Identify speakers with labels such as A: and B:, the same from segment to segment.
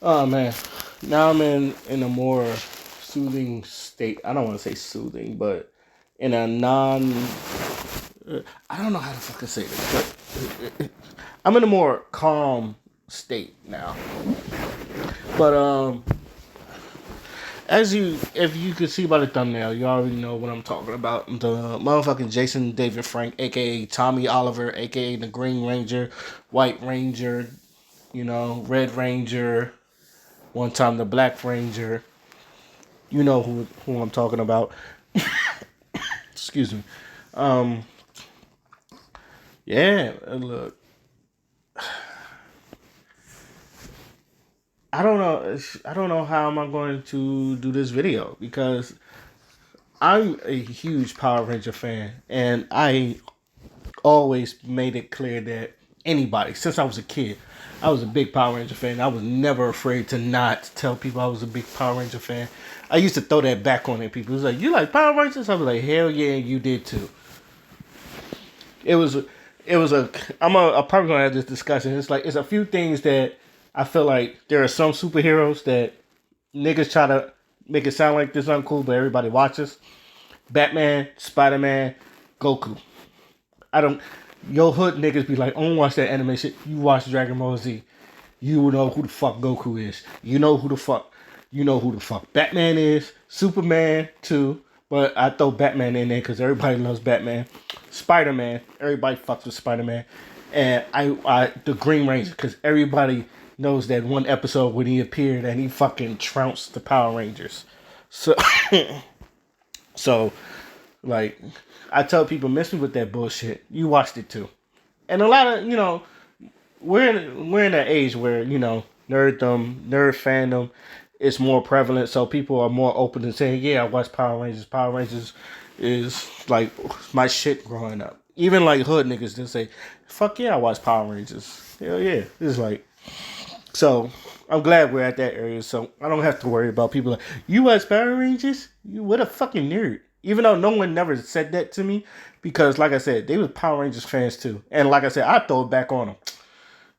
A: Oh man, now I'm in a more soothing state. I don't want to say soothing, but in a non. I don't know how to fucking say this, but I'm in a more calm state now. But as you, if you could see by the thumbnail, you already know what I'm talking about. The motherfucking Jason David Frank, aka Tommy Oliver, aka the Green Ranger, White Ranger, Red Ranger, one time the Black Ranger. You know who I'm talking about. Excuse me. Um, yeah, look, I don't know how am I going to do this video because I'm a huge Power Ranger fan, and I always made it clear that anybody, since I was a kid, I was a big Power Ranger fan. I was never afraid to not tell people I was a big Power Ranger fan. I used to throw that back on people. It was like, you like Power Rangers? I was like, hell yeah, you did too. It was, it was a. I'm probably gonna have this discussion. It's like it's a few things that I feel like there are some superheroes that niggas try to make it sound like this uncool, but everybody watches. Batman, Spider Man, Goku. I don't. Yo hood niggas be like, I don't watch that anime shit. You watch Dragon Ball Z. You know who the fuck Goku is. You know who the fuck Batman is. Superman too. But I throw Batman in there because everybody loves Batman. Spider Man. Everybody fucks with Spider Man. And I the Green Ranger because everybody knows that one episode when he appeared and he fucking trounced the Power Rangers. So so like I tell people miss me with that bullshit. You watched it too. And a lot of we're in that age where nerd fandom is more prevalent, so people are more open to saying, "Yeah, I watch Power Rangers. Power Rangers is like my shit growing up." Even like hood niggas just say, "Fuck yeah, I watch Power Rangers. Hell yeah." It's like so. I'm glad we're at that area, so I don't have to worry about people like you watch Power Rangers. You what a fucking nerd. Even though no one never said that to me, because like I said, they was Power Rangers fans too, and like I said, I throw it back on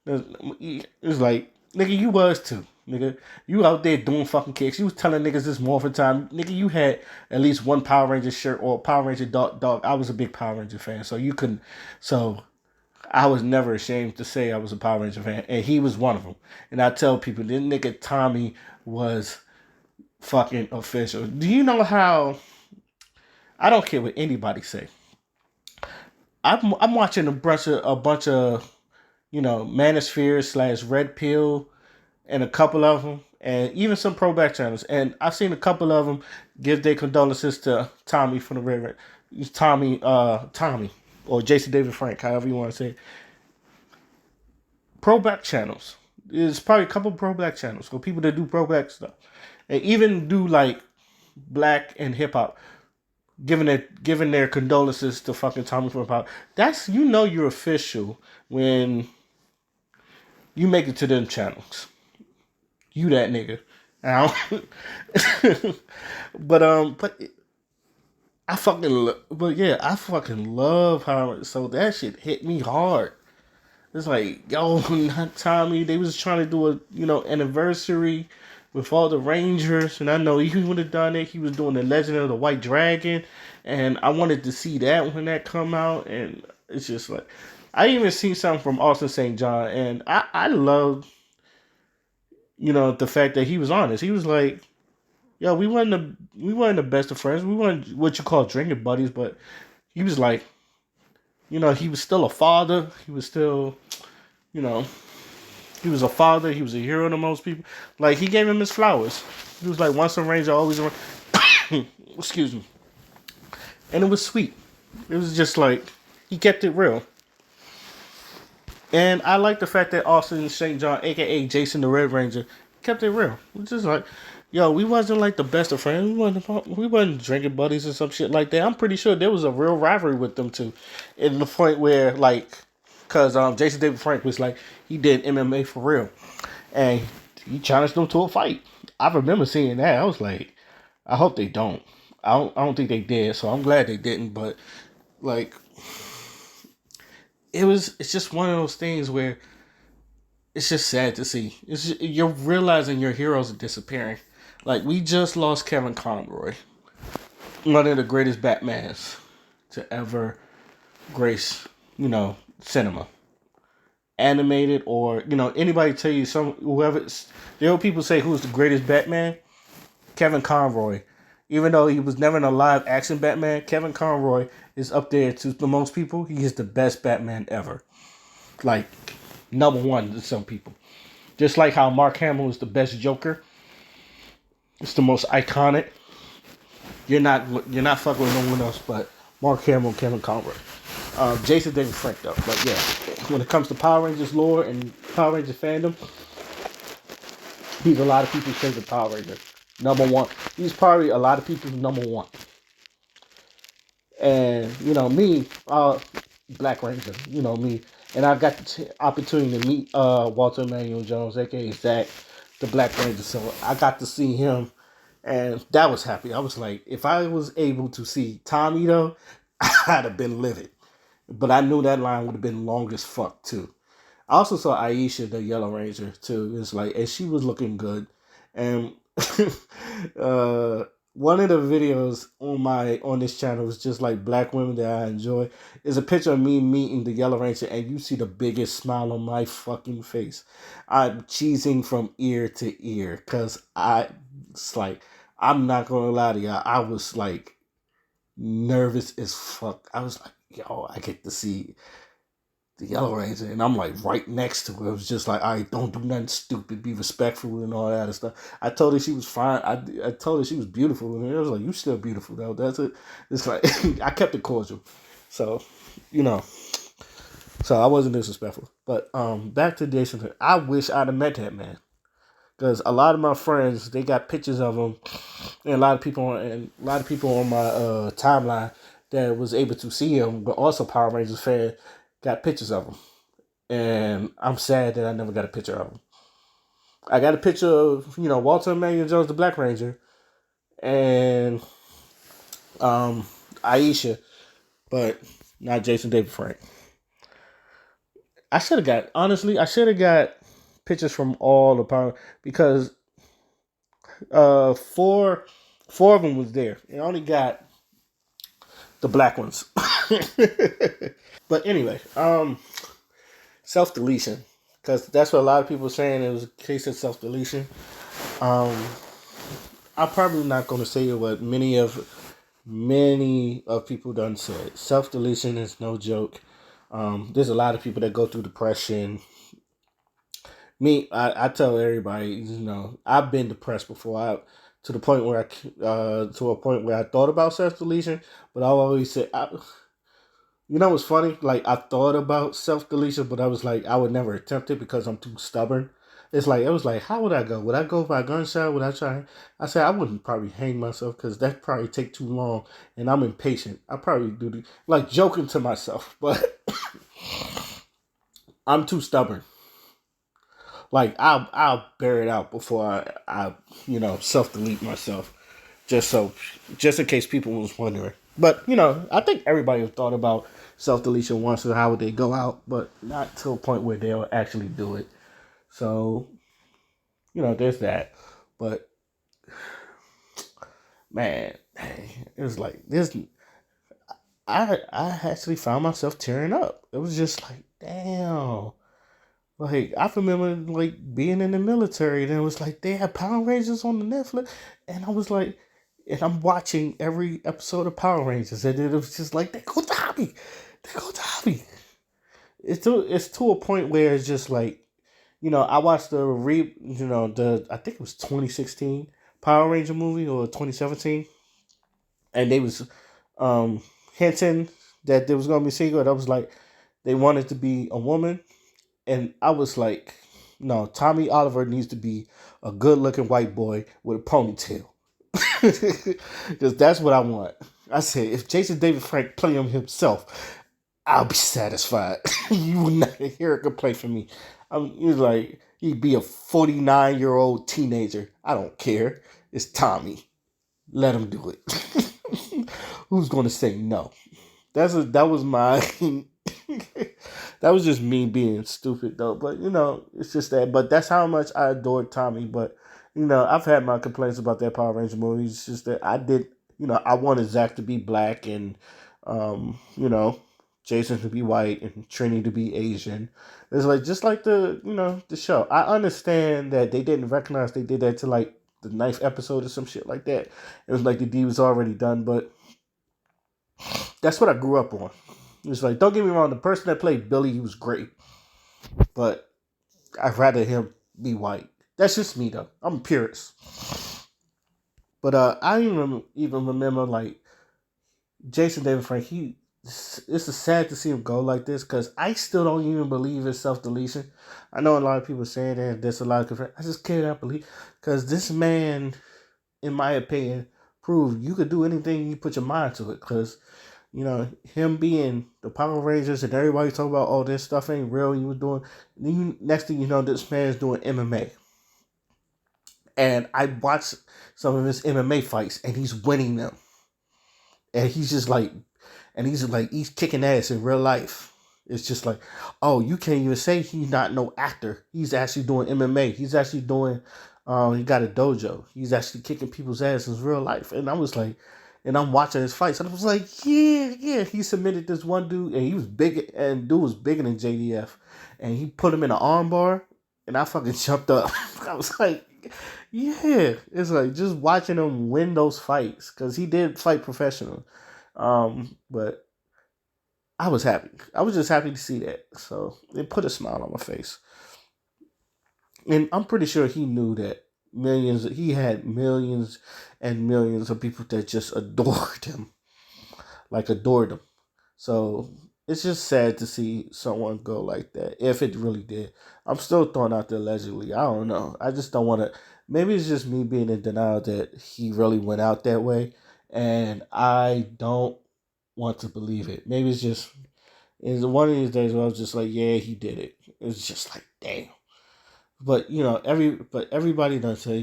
A: them. It's like, nigga, you was too. Nigga, you out there doing fucking kicks. You was telling niggas this morphin time. Nigga, you had at least one Power Ranger shirt or Power Ranger dog. I was a big Power Ranger fan, so you couldn't. So I was never ashamed to say I was a Power Ranger fan, and he was one of them. And I tell people, this nigga Tommy was fucking official. Do you know how? I don't care what anybody say. I'm watching a bunch of Manosphere slash Red Pill and a couple of them, and even some pro back channels. And I've seen a couple of them give their condolences to Tommy from the River, Tommy, or Jason David Frank, however you want to say it. Pro back channels. There's probably a couple pro black channels for people that do pro black stuff, and even do like black and hip hop, giving their condolences to fucking Tommy from Power. That's you're official when you make it to them channels. You that nigga. But I fucking love how so that shit hit me hard. It's like, yo, not Tommy. They was trying to do a anniversary with all the Rangers, and I know he would have done it. He was doing the Legend of the White Dragon, and I wanted to see that when that come out, and it's just like I even seen something from Austin St. John, and I love the fact that he was honest. He was like, yo, we weren't the best of friends. We weren't what you call drinking buddies, but he was like, he was still a father. He was still, you know, he was a father. He was a hero to most people. Like he gave him his flowers. He was like once a ranger, always a excuse me, and it was sweet. It was just like he kept it real. And I like the fact that Austin St. John, aka Jason the Red Ranger, kept it real. It's just like, yo, we wasn't like the best of friends. We wasn't drinking buddies or some shit like that. I'm pretty sure there was a real rivalry with them too, in the point where like, cause Jason David Frank was like he did MMA for real, and he challenged them to a fight. I remember seeing that. I was like, I hope they don't. I don't think they did. So I'm glad they didn't. But like, it's just one of those things where it's just sad to see. You're realizing your heroes are disappearing. Like we just lost Kevin Conroy, one of the greatest Batmans to ever grace, cinema, animated or anybody tell you whoever. There are people say who's the greatest Batman. Kevin Conroy. Even though he was never in a live action Batman, Kevin Conroy is up there to most people. He is the best Batman ever. Like number one to some people. Just like how Mark Hamill is the best Joker. It's the most iconic. You're not fucking with no one else but Mark Hamill, Kevin Conroy. Jason David Frank though. But yeah, when it comes to Power Rangers lore and Power Rangers fandom, he's a lot of people's favorite Power Ranger. Number one. He's probably a lot of people's number one. And me, Black Ranger. Me, and I got the opportunity to meet Walter Emmanuel Jones, aka Zach, the Black Ranger. So I got to see him, and that was happy. I was like, if I was able to see Tommy though, I'd have been livid. But I knew that line would have been long as fuck too. I also saw Aisha, the Yellow Ranger, too. It's like, and she was looking good. And uh, one of the videos on this channel is just like black women that I enjoy. Is a picture of me meeting the Yellow Ranger, and you see the biggest smile on my fucking face. I'm cheesing from ear to ear because it's like, I'm not gonna lie to y'all. I was like nervous as fuck. I was like, yo, I get to see the Yellow Ranger, and I'm like right next to her. It was just like, all right, don't do nothing stupid, be respectful and all that other stuff. I told her she was fine. I told her she was beautiful, and I was like, you still beautiful though. That's it. It's like I kept it cordial, so you know, so I wasn't disrespectful. But back to Jason. I wish I'd have met that man because a lot of my friends they got pictures of him, and a lot of people on my timeline that was able to see him, but also Power Rangers fan got pictures of him. And I'm sad that I never got a picture of him. I got a picture of Walter Emmanuel Jones, the Black Ranger, and Aisha, but not Jason David Frank. I should have got pictures from all the power because four of them was there, and I only got the black ones. But anyway, self deletion because that's what a lot of people are saying. It was a case of self deletion. Um, I'm probably not going to say what many of people done said. Self deletion is no joke. There's a lot of people that go through depression. Me, I tell everybody, I've been depressed before. To the point where I thought about self deletion, but I always said, what's funny? Like I thought about self deletion, but I was like, I would never attempt it because I'm too stubborn. It was like, how would I go? Would I go by a gunshot? Would I try? I said I wouldn't probably hang myself because that probably take too long, and I'm impatient. I probably like joking to myself, but I'm too stubborn. Like I'll bear it out before I self delete myself, just so just in case people was wondering. But I think everybody has thought about self deletion once and how would they go out, but not to a point where they'll actually do it. So there's that. But man, it was like this. I actually found myself tearing up. It was just like, damn. Like I remember like being in the military, and it was like they had Power Rangers on the Netflix, and I was like, and I'm watching every episode of Power Rangers, and it was just like they go Tommy. It's to a point where it's just like, I watched the I think it was 2016 Power Ranger movie or 2017, and they was um hinting that there was gonna be a sequel. And I was like, they wanted to be a woman, and I was like, no, Tommy Oliver needs to be a good looking white boy with a ponytail. Because that's what I want. I said, if Jason David Frank play him himself, I'll be satisfied. You will not hear a complaint from me. He's like, he'd be a 49-year-old teenager. I don't care. It's Tommy. Let him do Who's going to say no? That was my That was just me being stupid though. But it's just that. But that's how much I adored Tommy. But I've had my complaints about that Power Ranger movie. It's just that I did. I wanted Zach to be black and, um, you know, Jason to be white and Trini to be Asian. It's like just like the show. I understand that they didn't recognize they did that to like the ninth episode or some shit like that. It was like the deed was already done, but that's what I grew up on. It's like, don't get me wrong, the person that played Billy, he was great, but I'd rather him be white. That's just me though. I'm a purist. But I even remember like Jason David Frank. It's sad to see him go like this because I still don't even believe in self deletion. I know a lot of people saying that there's a lot of I just cannot believe because this man, in my opinion, proved you could do anything you put your mind to it. Because him being the Power Rangers and everybody talking about, oh, this stuff ain't real. He was doing. Next thing you know, this man's doing MMA, and I watched some of his MMA fights, and he's winning them, and he's kicking ass in real life. It's just like, oh, you can't even say he's not no actor. He's actually doing MMA. He's actually doing. He got a dojo. He's actually kicking people's ass in real life, and I was like, and I'm watching his fights, and I was like, yeah, yeah. He submitted this one dude, and he was big, and dude was bigger than JDF, and he put him in an armbar, and I fucking jumped up. I was like, yeah. It's like just watching him win those fights because he did fight professional. But I was happy. I was just happy to see that. So it put a smile on my face. And I'm pretty sure he knew that he had millions and millions of people that just adored him. Like adored him. So it's just sad to see someone go like that. If it really did. I'm still throwing out there allegedly. I don't know. I just don't want to. Maybe it's just me being in denial that he really went out that way. And I don't want to believe it. Maybe it's one of these days where I was just like, yeah, he did it. It's just like, damn. But everybody does say,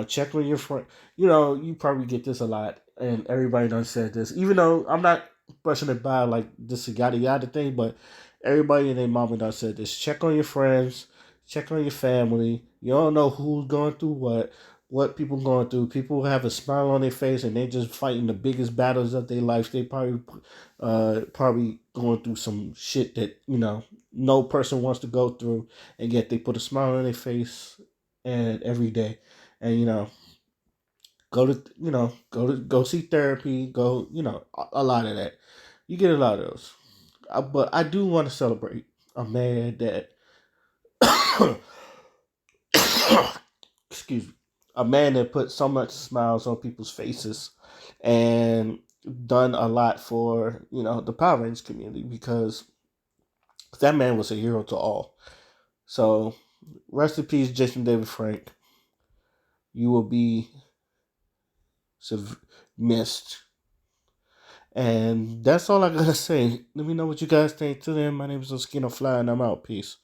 A: check on your friend. You probably get this a lot, and everybody done said this. Even though I'm not brushing it by like this yada yada thing, but everybody and their mama done said this. Check on your friends, check on your family. You don't know who's going through what people going through. People have a smile on their face, and they just fighting the biggest battles of their life. They probably going through some shit that no person wants to go through, and yet they put a smile on their face and every day, and go see therapy, go a lot of that. You get a lot of those, but I do want to celebrate a man that excuse me, a man that put so much smiles on people's faces and done a lot for the Power Rangers community because that man was a hero to all. So rest in peace, Jason David Frank. You will be missed. And that's all I gotta say. Let me know what you guys think. Till then, my name is Oskino Fly, and I'm out. Peace.